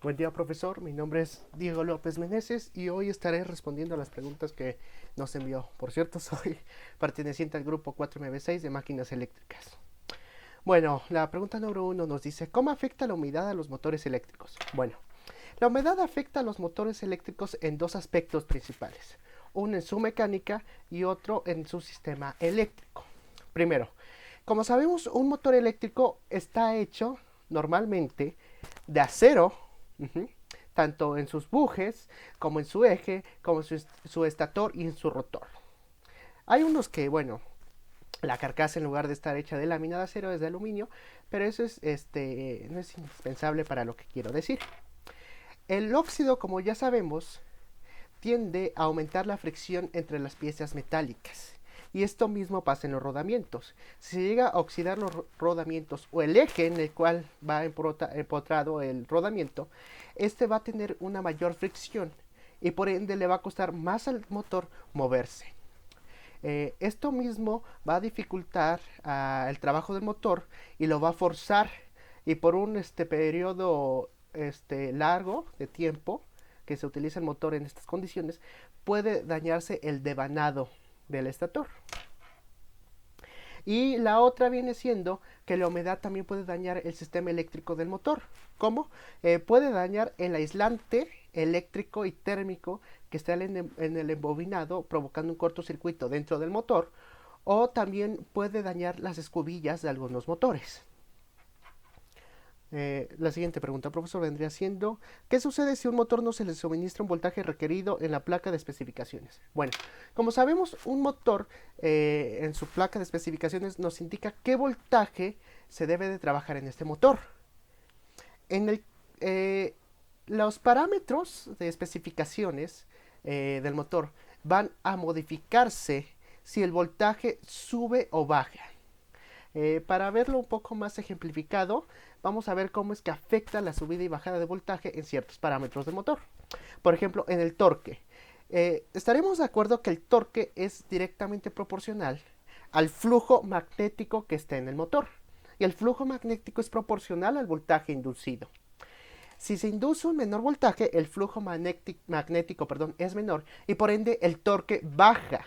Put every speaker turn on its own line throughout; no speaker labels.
Buen día, profesor. Mi nombre es Diego López Meneses y hoy estaré respondiendo a las preguntas que nos envió. Por cierto, soy perteneciente al grupo 4MB6 de máquinas eléctricas. Bueno, la pregunta número 1 nos dice, ¿cómo afecta la humedad a los motores eléctricos? Bueno, la humedad afecta a los motores eléctricos en dos aspectos principales. Uno en su mecánica y otro en su sistema eléctrico. Primero, como sabemos, un motor eléctrico está hecho normalmente de acero, tanto en sus bujes, como en su eje, como en su estator y en su rotor. Hay unos que, bueno, la carcasa en lugar de estar hecha de lámina de acero es de aluminio, pero eso no es indispensable para lo que quiero decir. El óxido, como ya sabemos, tiende a aumentar la fricción entre las piezas metálicas. Y esto mismo pasa en los rodamientos. Si se llega a oxidar los rodamientos o el eje en el cual va empotrado el rodamiento, este va a tener una mayor fricción y por ende le va a costar más al motor moverse. Esto mismo va a dificultar el trabajo del motor y lo va a forzar, y por un periodo largo de tiempo que se utiliza el motor en estas condiciones, puede dañarse el devanado del estator. Y la otra viene siendo que la humedad también puede dañar el sistema eléctrico del motor. ¿Cómo? Puede dañar el aislante eléctrico y térmico que está en el embobinado, provocando un cortocircuito dentro del motor, o también puede dañar las escobillas de algunos motores. La siguiente pregunta, profesor, vendría siendo, ¿qué sucede si un motor no se le suministra un voltaje requerido en la placa de especificaciones? Bueno, como sabemos, un motor en su placa de especificaciones nos indica qué voltaje se debe de trabajar en este motor. Los parámetros de especificaciones del motor van a modificarse si el voltaje sube o baja. Para verlo un poco más ejemplificado, vamos a ver cómo es que afecta la subida y bajada de voltaje en ciertos parámetros del motor. Por ejemplo, en el torque. Estaremos de acuerdo que el torque es directamente proporcional al flujo magnético que está en el motor. Y el flujo magnético es proporcional al voltaje inducido. Si se induce un menor voltaje, el flujo magnético es menor y por ende el torque baja.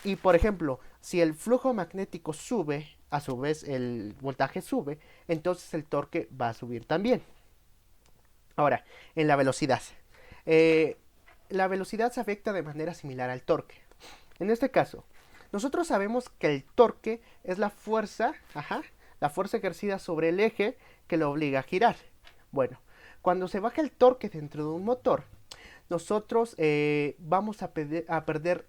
Y por ejemplo, si el flujo magnético sube, a su vez el voltaje sube, entonces el torque va a subir también. Ahora, en la velocidad. La velocidad se afecta de manera similar al torque. En este caso, nosotros sabemos que el torque es la fuerza ejercida sobre el eje que lo obliga a girar. Bueno, cuando se baja el torque dentro de un motor, nosotros vamos a perder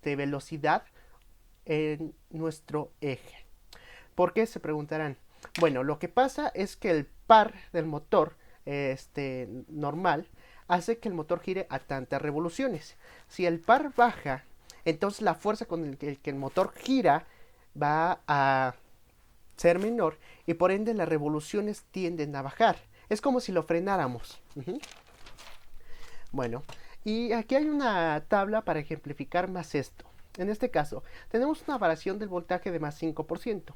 velocidad en nuestro eje. ¿Por qué? Se preguntarán. Bueno, lo que pasa es que el par del motor normal hace que el motor gire a tantas revoluciones. Si el par baja, entonces la fuerza con el que el motor gira va a ser menor y por ende las revoluciones tienden a bajar. Es como si lo frenáramos. Bueno, y aquí hay una tabla para ejemplificar más esto. En este caso, tenemos una variación del voltaje de más 5%.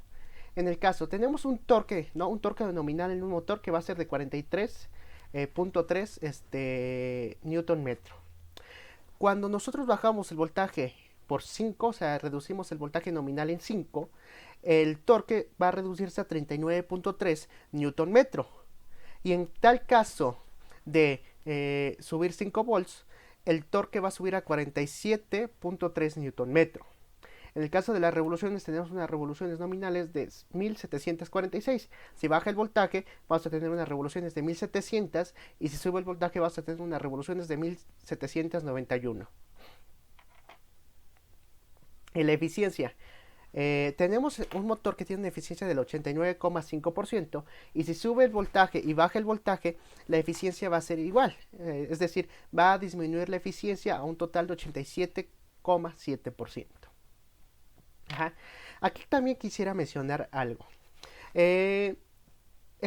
En el caso, tenemos un torque nominal en un motor que va a ser de 43.3 Newton metro. Cuando nosotros bajamos el voltaje por 5, o sea, reducimos el voltaje nominal en 5, el torque va a reducirse a 39.3 Newton metro. Y en tal caso de subir 5 volts, el torque va a subir a 47.3 Newton metro. En el caso de las revoluciones, tenemos unas revoluciones nominales de 1746. Si baja el voltaje, vamos a tener unas revoluciones de 1700, y si sube el voltaje, vamos a tener unas revoluciones de 1791. En la eficiencia, tenemos un motor que tiene una eficiencia del 89,5%, y si sube el voltaje y baja el voltaje, la eficiencia va a ser igual. Es decir, va a disminuir la eficiencia a un total de 87,7%. Aquí también quisiera mencionar algo. El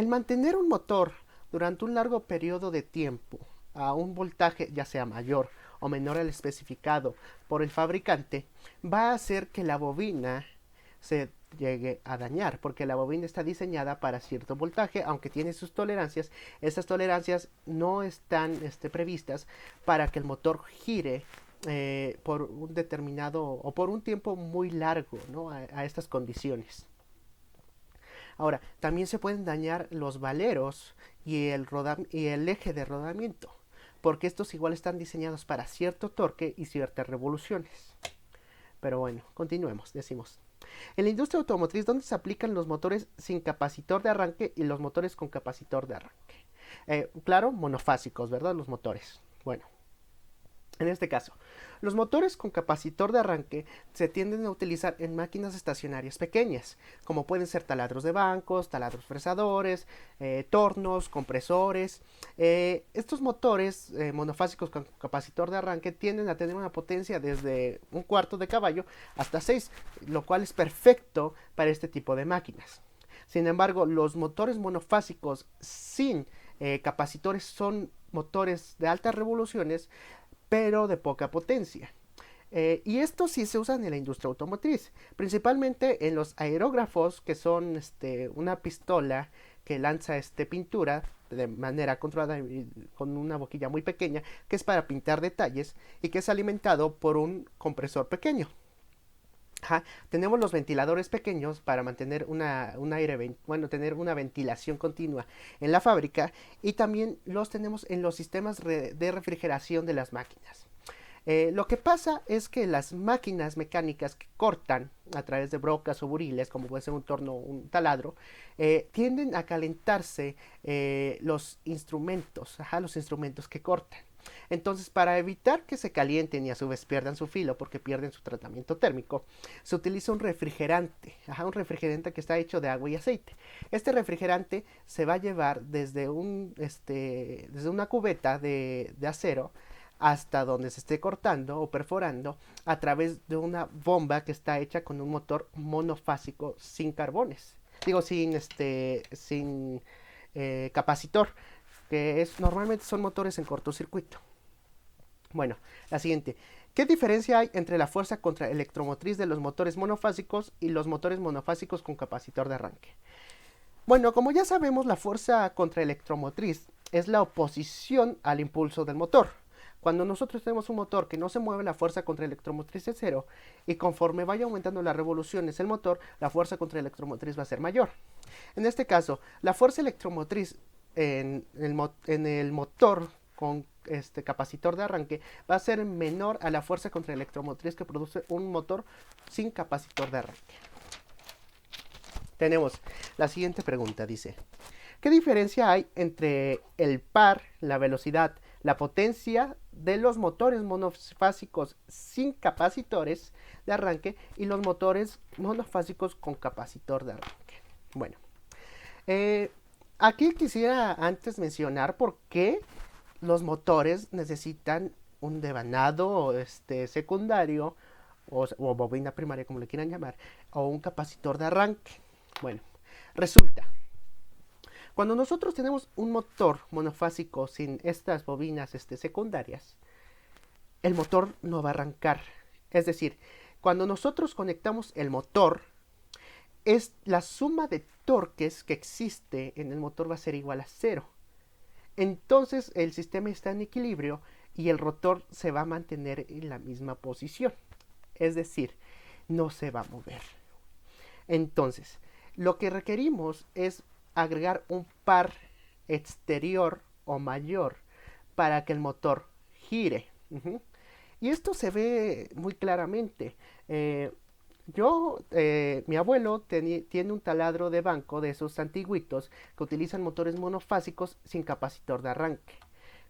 mantener un motor durante un largo periodo de tiempo a un voltaje ya sea mayor o menor al especificado por el fabricante va a hacer que la bobina se llegue a dañar, porque la bobina está diseñada para cierto voltaje, aunque tiene sus tolerancias. Estas tolerancias no están previstas para que el motor gire por un determinado o por un tiempo muy largo, ¿no? A estas condiciones. Ahora, también se pueden dañar los valeros y el eje de rodamiento, porque estos igual están diseñados para cierto torque y ciertas revoluciones. Pero bueno, continuemos, decimos. En la industria automotriz, ¿dónde se aplican los motores sin capacitor de arranque y los motores con capacitor de arranque? Claro, monofásicos, ¿verdad? Los motores. Bueno, en este caso, los motores con capacitor de arranque se tienden a utilizar en máquinas estacionarias pequeñas, como pueden ser taladros de bancos, taladros fresadores, tornos, compresores. Estos motores monofásicos con capacitor de arranque tienden a tener una potencia desde un cuarto de caballo hasta 6, lo cual es perfecto para este tipo de máquinas. Sin embargo, los motores monofásicos sin capacitores son motores de altas revoluciones, pero de poca potencia. Y estos sí se usan en la industria automotriz, principalmente en los aerógrafos, que son una pistola que lanza pintura de manera controlada con una boquilla muy pequeña, que es para pintar detalles y que es alimentado por un compresor pequeño. Ajá. Tenemos los ventiladores pequeños para mantener tener una ventilación continua en la fábrica, y también los tenemos en los sistemas de refrigeración de las máquinas. Lo que pasa es que las máquinas mecánicas que cortan a través de brocas o buriles, como puede ser un torno o un taladro, tienden a calentarse los instrumentos que cortan. Entonces, para evitar que se calienten y a su vez pierdan su filo porque pierden su tratamiento térmico, se utiliza un refrigerante que está hecho de agua y aceite. Este refrigerante se va a llevar desde una cubeta de acero hasta donde se esté cortando o perforando a través de una bomba que está hecha con un motor monofásico sin carbones. Digo, sin capacitor, que normalmente son motores en cortocircuito. Bueno, la siguiente. ¿Qué diferencia hay entre la fuerza contraelectromotriz de los motores monofásicos y los motores monofásicos con capacitor de arranque? Bueno, como ya sabemos, la fuerza contraelectromotriz es la oposición al impulso del motor. Cuando nosotros tenemos un motor que no se mueve, la fuerza contraelectromotriz es 0, y conforme vaya aumentando las revoluciones del motor, la fuerza contraelectromotriz va a ser mayor. En este caso, la fuerza electromotriz en el motor con capacitor de arranque va a ser menor a la fuerza contraelectromotriz que produce un motor sin capacitor de arranque. Tenemos la siguiente pregunta, dice: ¿qué diferencia hay entre el par, la velocidad, la potencia de los motores monofásicos sin capacitores de arranque y los motores monofásicos con capacitor de arranque? Bueno, aquí quisiera antes mencionar por qué los motores necesitan un devanado secundario o bobina primaria, como le quieran llamar, o un capacitor de arranque. Bueno, resulta, cuando nosotros tenemos un motor monofásico sin estas bobinas secundarias, el motor no va a arrancar. Es decir, cuando nosotros conectamos el motor, es la suma de torques que existe en el motor va a ser igual a 0. Entonces el sistema está en equilibrio y el rotor se va a mantener en la misma posición. Es decir, no se va a mover. Entonces, lo que requerimos es agregar un par exterior o mayor para que el motor gire. Y esto se ve muy claramente. Mi abuelo tiene un taladro de banco de esos antiguitos que utilizan motores monofásicos sin capacitor de arranque.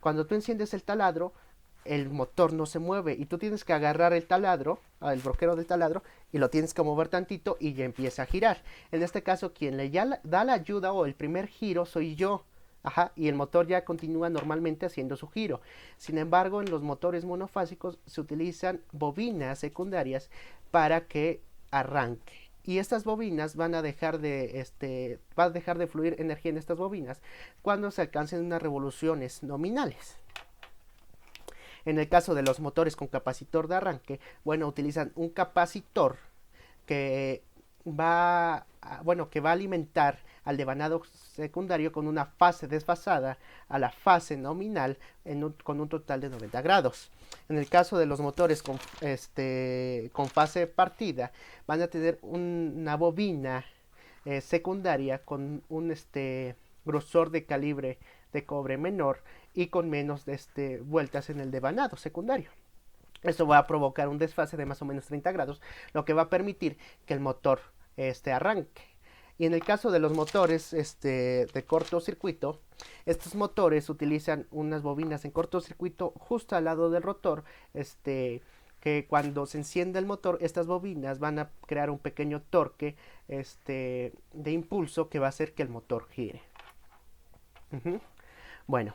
Cuando tú enciendes el taladro, el motor no se mueve y tú tienes que agarrar el broquero del taladro, y lo tienes que mover tantito y ya empieza a girar. En este caso, quien le da la ayuda o el primer giro soy yo. Y el motor ya continúa normalmente haciendo su giro. Sin embargo, en los motores monofásicos se utilizan bobinas secundarias para que arranque. Y estas bobinas va a dejar de fluir energía en estas bobinas cuando se alcancen unas revoluciones nominales. En el caso de los motores con capacitor de arranque, bueno, utilizan un capacitor que que va a alimentar al devanado secundario con una fase desfasada a la fase nominal con un total de 90 grados. En el caso de los motores con fase partida, van a tener una bobina secundaria con un grosor de calibre de cobre menor y con menos vueltas en el devanado secundario. Eso va a provocar un desfase de más o menos 30 grados, lo que va a permitir que el motor arranque. Y en el caso de los motores de cortocircuito, estos motores utilizan unas bobinas en cortocircuito justo al lado del rotor, que cuando se enciende el motor, estas bobinas van a crear un pequeño torque de impulso que va a hacer que el motor gire. Bueno,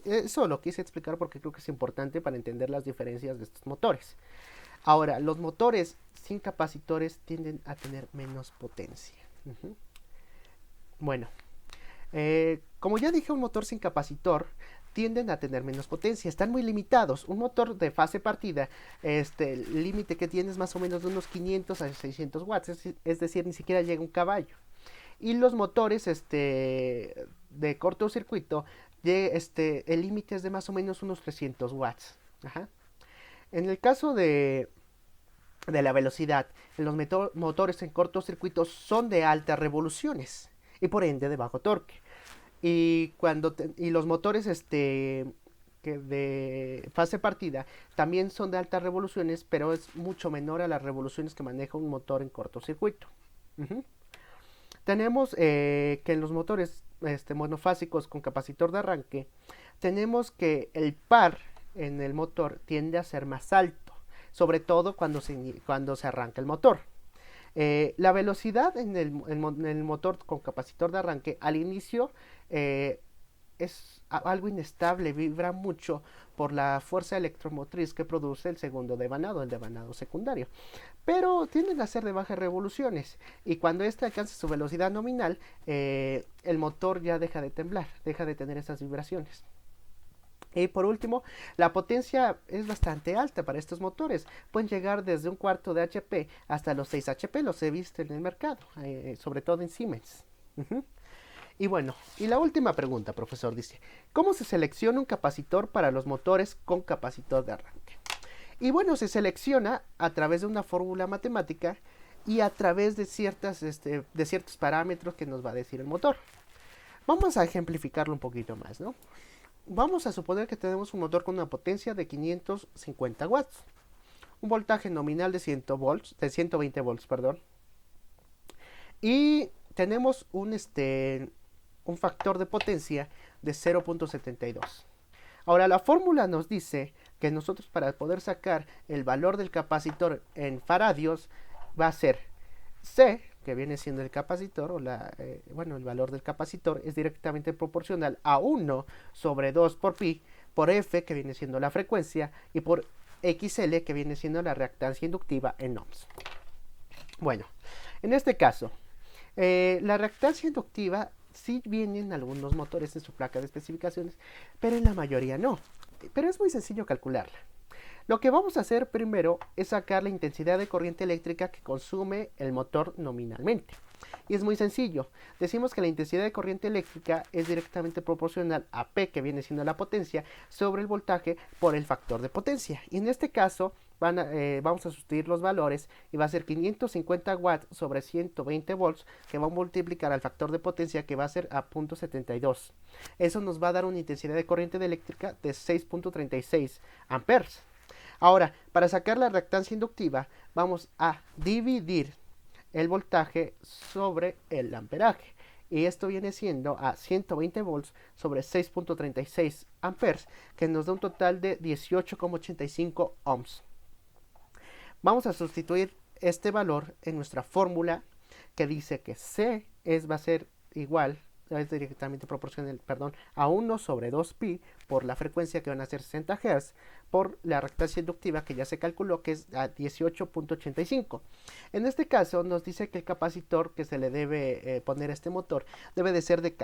eso lo quise explicar porque creo que es importante para entender las diferencias de estos motores. Ahora, los motores sin capacitores tienden a tener menos potencia. Bueno, como ya dije, un motor sin capacitor tienden a tener menos potencia, están muy limitados. Un motor de fase partida, el límite que tiene es más o menos de unos 500 a 600 watts, es decir, ni siquiera llega un caballo. Y los motores de cortocircuito, el límite es de más o menos unos 300 watts. Ajá. En el caso de la velocidad, los motores en cortocircuito son de altas revoluciones y por ende de bajo torque. Y los motores que de fase partida también son de altas revoluciones, pero es mucho menor a las revoluciones que maneja un motor en cortocircuito. Tenemos que en los motores monofásicos con capacitor de arranque, tenemos que el par en el motor tiende a ser más alto, sobre todo cuando se arranca el motor. La velocidad en el motor con capacitor de arranque al inicio es algo inestable, vibra mucho por la fuerza electromotriz que produce el segundo devanado, el devanado secundario. Pero tienden a ser de bajas revoluciones y cuando alcanza su velocidad nominal, el motor ya deja de temblar, deja de tener esas vibraciones. Y por último, la potencia es bastante alta para estos motores. Pueden llegar desde un cuarto de HP hasta los 6 HP, los he visto en el mercado, sobre todo en Siemens. Y bueno, y la última pregunta, profesor, dice, ¿cómo se selecciona un capacitor para los motores con capacitor de arranque? Y bueno, se selecciona a través de una fórmula matemática y a través de ciertos parámetros que nos va a decir el motor. Vamos a ejemplificarlo un poquito más, ¿no? Vamos a suponer que tenemos un motor con una potencia de 550 watts, un voltaje nominal de 120 volts, perdón, y tenemos un factor de potencia de 0.72. Ahora la fórmula nos dice que nosotros para poder sacar el valor del capacitor en faradios va a ser C, que viene siendo el capacitor, el valor del capacitor es directamente proporcional a 1 sobre 2 por pi, por F, que viene siendo la frecuencia, y por XL, que viene siendo la reactancia inductiva en ohms. Bueno, en este caso, la reactancia inductiva sí viene en algunos motores en su placa de especificaciones, pero en la mayoría no. Pero es muy sencillo calcularla. Lo que vamos a hacer primero es sacar la intensidad de corriente eléctrica que consume el motor nominalmente. Y es muy sencillo. Decimos que la intensidad de corriente eléctrica es directamente proporcional a P, que viene siendo la potencia, sobre el voltaje por el factor de potencia. Y en este caso vamos a sustituir los valores y va a ser 550 watts sobre 120 volts, que va a multiplicar al factor de potencia, que va a ser a 0.72. Eso nos va a dar una intensidad de corriente eléctrica de 6.36 amperes. Ahora, para sacar la reactancia inductiva, vamos a dividir el voltaje sobre el amperaje. Y esto viene siendo a 120 volts sobre 6.36 amperes, que nos da un total de 18,85 ohms. Vamos a sustituir este valor en nuestra fórmula que dice que C va a ser igual, es directamente proporcional, a 1 sobre 2pi por la frecuencia, que van a ser 60 Hz, por la reactancia inductiva que ya se calculó, que es a 18.85. En este caso nos dice que el capacitor que se le debe poner a este motor debe de ser de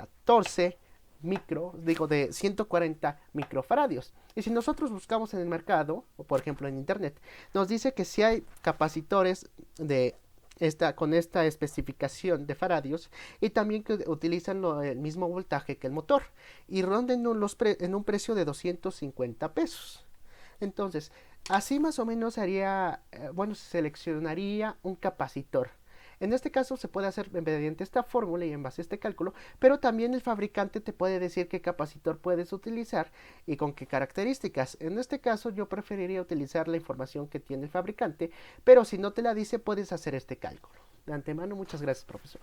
140 microfaradios. Y si nosotros buscamos en el mercado, o por ejemplo en internet, nos dice que si hay capacitores de con esta especificación de faradios y también que utilizan el mismo voltaje que el motor y ronden en un precio de 250 pesos. Entonces, así más o menos haría, bueno, se seleccionaría un capacitor. En este caso se puede hacer mediante esta fórmula y en base a este cálculo, pero también el fabricante te puede decir qué capacitor puedes utilizar y con qué características. En este caso yo preferiría utilizar la información que tiene el fabricante, pero si no te la dice puedes hacer este cálculo. De antemano, muchas gracias, profesor.